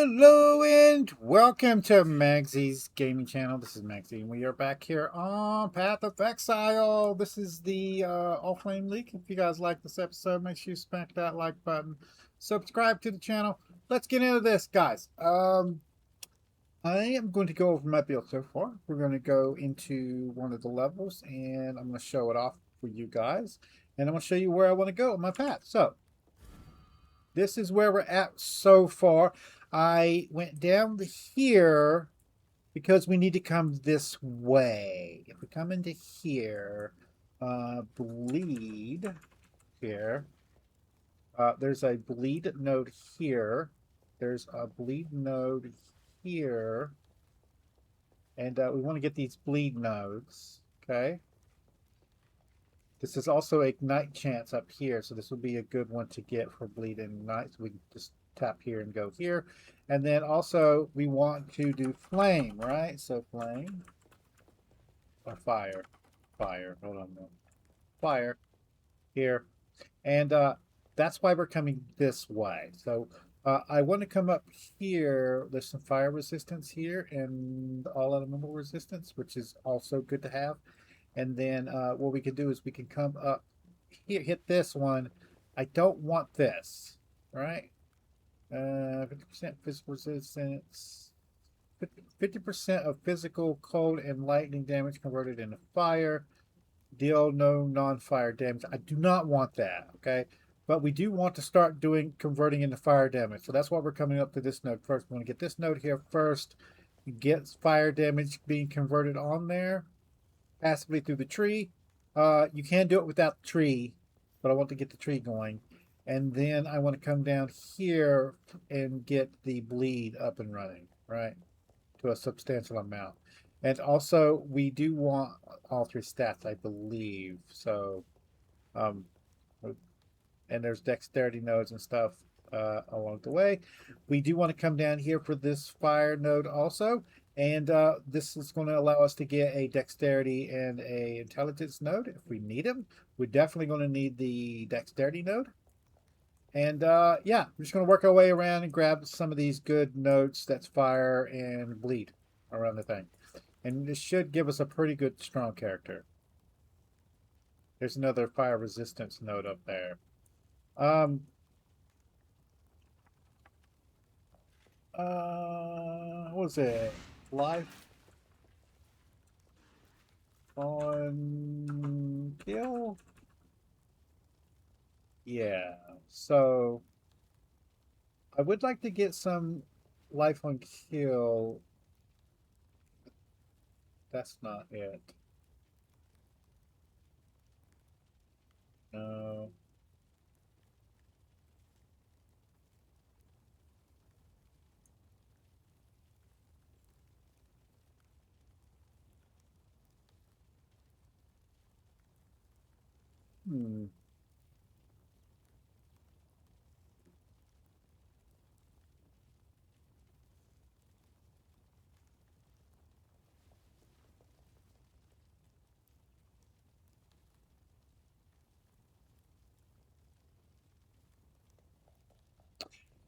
Hello and welcome to Magzie's gaming channel. This is Magzie and we are back here on Path of Exile. This is the Allflame leak. If you guys like this episode, make sure you smack that like button. Subscribe to the channel. Let's get into this, guys. I am going to go over my build so far. We're going to go into one of the levels and I'm going to show it off for you guys. And I'm going to show you where I want to go on my path. So, this is where we're at so far. I went down here because we need to come this way. If we come into here, bleed here. There's a bleed node here. There's a bleed node here. And we want to get these bleed nodes. Okay. This is also a ignite chance up here, so this will be a good one to get for bleed and ignite. So we can just tap here and go here. And then also we want to do flame, right? So flame or fire. Fire. Hold on. No. Fire here. And that's why we're coming this way. So I want to come up here. There's some fire resistance here and all elemental resistance, which is also good to have. And then what we can do is we can come up here, hit this one. I don't want this, right? 50% physical resistance, 50% of physical, cold, and lightning damage converted into fire. Deal no non-fire damage. I do not want that, okay? But we do want to start converting into fire damage. So that's why we're coming up to this node first. We want to get this node here first. Get fire damage being converted on there. Passively through the tree. You can do it without the tree, but I want to get the tree going. And then I want to come down here and get the bleed up and running, right? To a substantial amount. And also, we do want all three stats, I believe. So, and there's dexterity nodes and stuff along the way. We do want to come down here for this fire node also. And this is going to allow us to get a dexterity and a intelligence node if we need them. We're definitely going to need the dexterity node. And yeah, we're just going to work our way around and grab some of these good nodes that's fire and bleed around the thing. And this should give us a pretty good strong character. There's another fire resistance node up there. What was it? Life on kill? Yeah. So I would like to get some life on kill. That's not it. No. Hmm.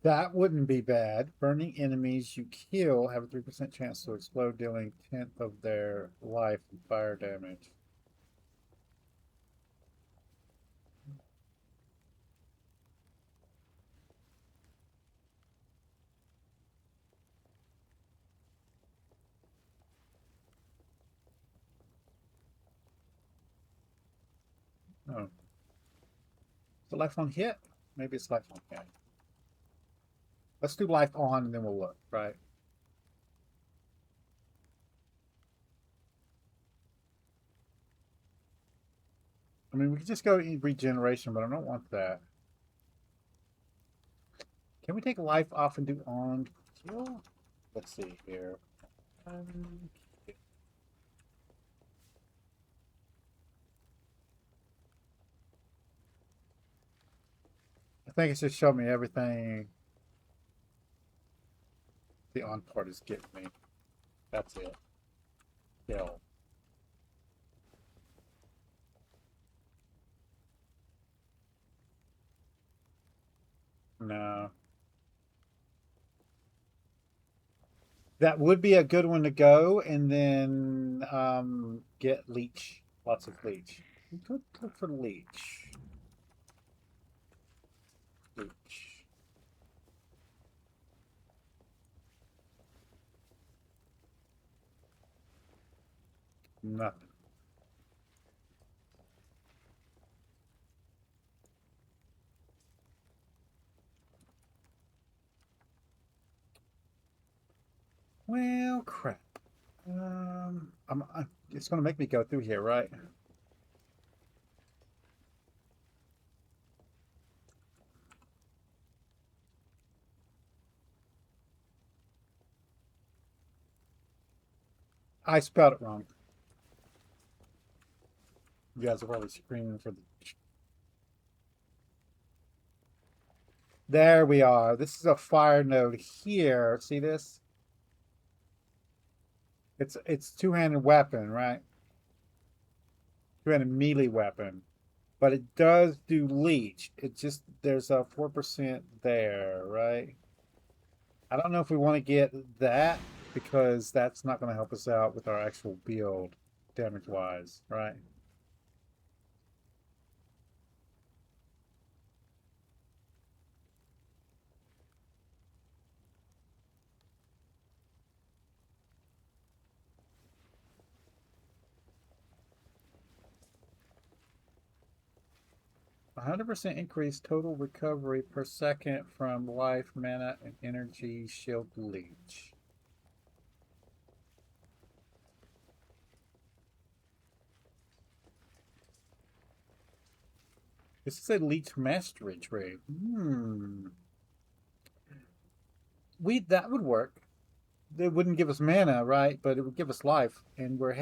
That wouldn't be bad. Burning enemies you kill have a 3% chance to explode, dealing 10th of their life and fire damage. Oh. Is it life on hit? Maybe it's life on hit. Let's do life on and then we'll look, right? I mean, we could just go regeneration, but I don't want that. Can we take life off and do on kill? Let's see here. Um, I think it's just showing me everything the on part is getting me. That's it. Kill. No. That would be a good one to go, and then get leech. Lots of leech. We could look for leech. Leech. Nothing. Well, crap. It's gonna make me go through here, right? I spelled it wrong. You guys are probably screaming for the. There we are. This is a fire node here. See this? It's two-handed weapon, right? Two-handed melee weapon. But it does do leech. It just there's a 4% there, right? I don't know if we want to get that because that's not going to help us out with our actual build damage wise, right? 100% increase total recovery per second from life, mana, and energy shield leech. This is a leech mastery trade. That would work. It wouldn't give us mana, right? But it would give us life, and we're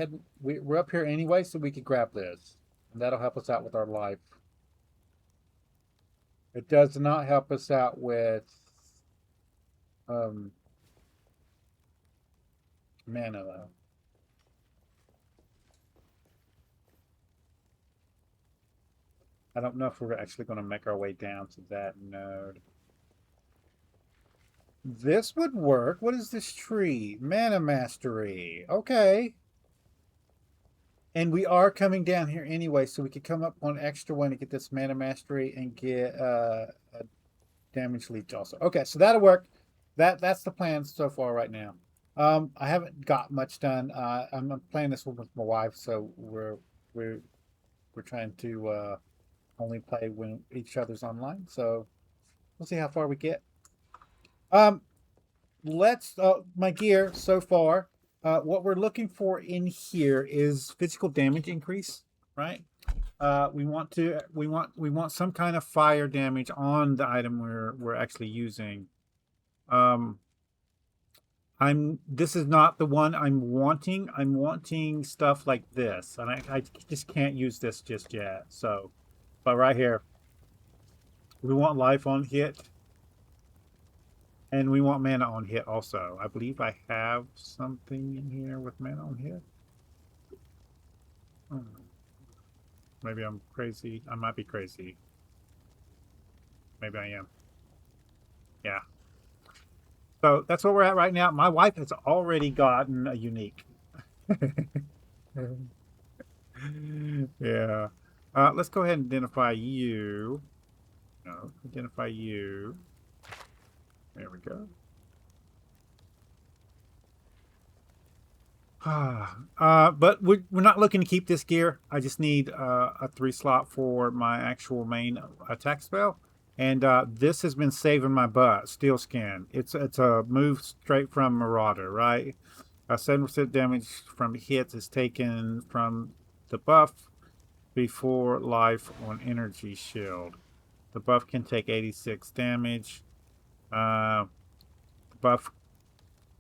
up here anyway, so we could grab this, and that'll help us out with our life. It does not help us out with um, mana though. I don't know if we're actually going to make our way down to that node. This would work. What is this tree? Mana mastery. Okay. And we are coming down here anyway, so we could come up on extra one to get this mana mastery and get a damage leech also. Okay, so that'll work. That's the plan so far right now. I haven't got much done. I'm playing this one with my wife, so we're trying to only play when each other's online. So we'll see how far we get. Let's my gear so far. What we're looking for in here is physical damage increase, right? We want some kind of fire damage on the item we're actually using. This is not the one I'm wanting. I'm wanting stuff like this, and I just can't use this just yet. So, but right here, we want life on hit, and we want mana on hit also. I believe I have something in here with mana on hit. Oh. Maybe I'm crazy. I might be crazy. Maybe I am. Yeah. So that's where we're at right now. My wife has already gotten a unique. Yeah. Let's go ahead and identify you. No, identify you. There we go. But we're not looking to keep this gear. I just need a 3 slot for my actual main attack spell. And this has been saving my butt. Steel Skin. It's a move straight from Marauder, right? 7% damage from hits is taken from the buff before life on energy shield. The buff can take 86 damage. The buff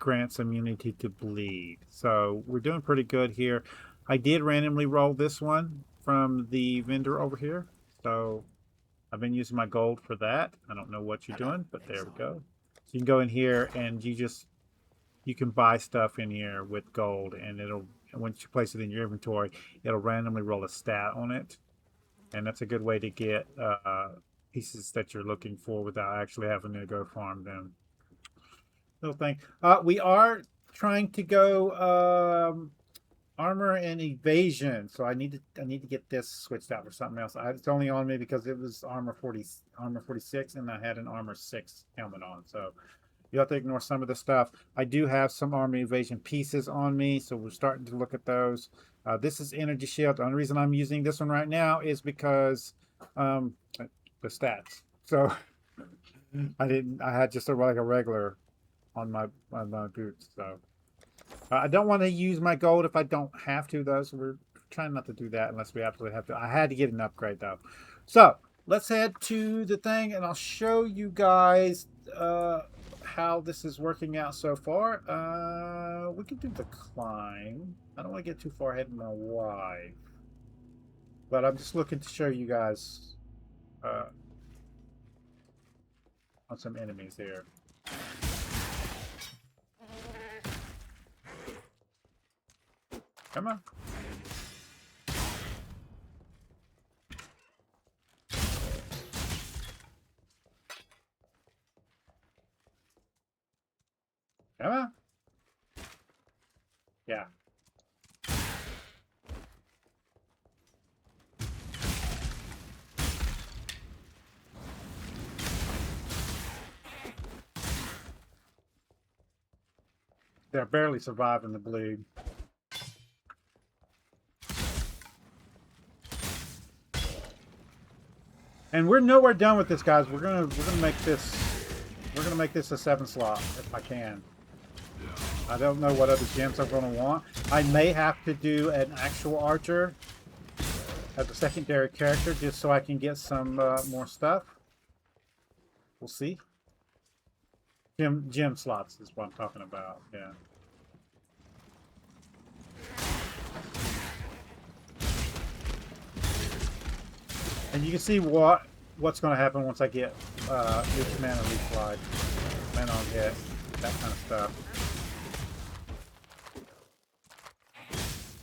grants immunity to bleed. So we're doing pretty good here. I did randomly roll this one from the vendor over here. So I've been using my gold for that. I don't know what you're doing, but there we go. So you can go in here and you can buy stuff in here with gold, and once you place it in your inventory, it'll randomly roll a stat on it. And that's a good way to get pieces that you're looking for without actually having to go farm them. Little thing. We are trying to go armor and evasion, so I need to get this switched out for something else. It's only on me because it was armor 46, and I had an armor 6 helmet on. So you have to ignore some of the stuff. I do have some armor evasion pieces on me, so we're starting to look at those. This is energy shield. The only reason I'm using this one right now is because the stats. So I had just like a regular on my boots. So I don't want to use my gold if I don't have to, though. So we're trying not to do that unless we absolutely have to. I had to get an upgrade, though. So let's head to the thing, and I'll show you guys how this is working out so far. We can do the climb. I don't want to get too far ahead of my wife, but I'm just looking to show you guys on some enemies here. Come on. Come on. Yeah. They're barely surviving the bleed. And we're nowhere done with this, guys. We're gonna make this a 7 slot if I can. I don't know what other gems I'm gonna want. I may have to do an actual archer as a secondary character just so I can get some more stuff. We'll see. Gem slots is what I'm talking about. Yeah. And you can see what's going to happen once I get each mana replied, mana on hit, that kind of stuff.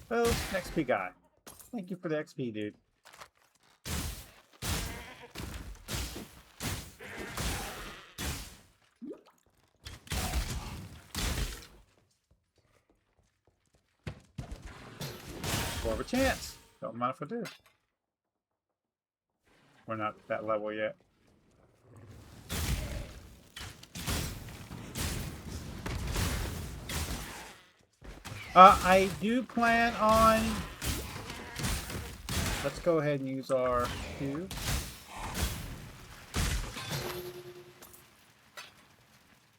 Oh, XP guy. Thank you for the XP, dude. More of a chance. Don't mind if I do. We're not at that level yet. I do plan on... Let's go ahead and use our cube.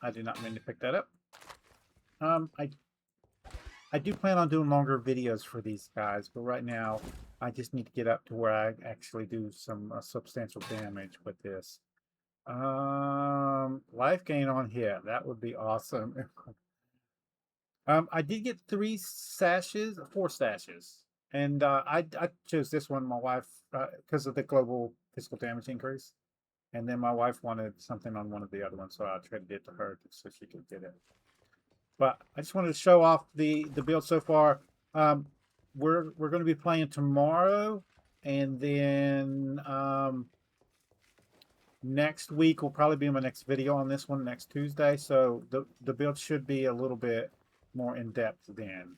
I did not mean to pick that up. I do plan on doing longer videos for these guys, but right now I just need to get up to where I actually do some substantial damage with this. Life gain on hit. That would be awesome. I did get 4 stashes. And I chose this one, my wife, because of the global physical damage increase. And then my wife wanted something on one of the other ones, so I traded it to her so she could get it. But I just wanted to show off the build so far. We're going to be playing tomorrow, and then next week will probably be my next video on this one, next Tuesday. So the build should be a little bit more in depth then.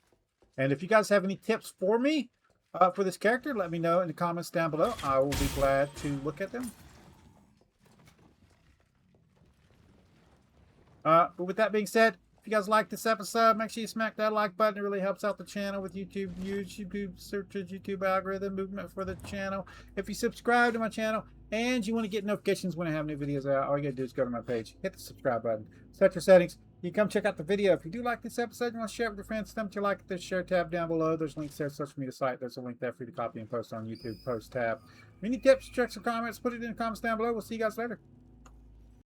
And if you guys have any tips for me for this character, let me know in the comments down below. I will be glad to look at them. But with that being said, if you guys like this episode, make sure you smack that like button. It really helps out the channel with YouTube views, YouTube searches, YouTube algorithm movement for the channel. If you subscribe to my channel and you want to get notifications when I have new videos out, all you gotta do is go to my page, hit the subscribe button, set your settings. You can come check out the video. If you do like this episode, you want to share it with your friends, stump your like, there's share tab down below. There's links there, social media site. There's a link there for you to copy and post on YouTube post tab. Any tips, tricks, or comments, put it in the comments down below. We'll see you guys later.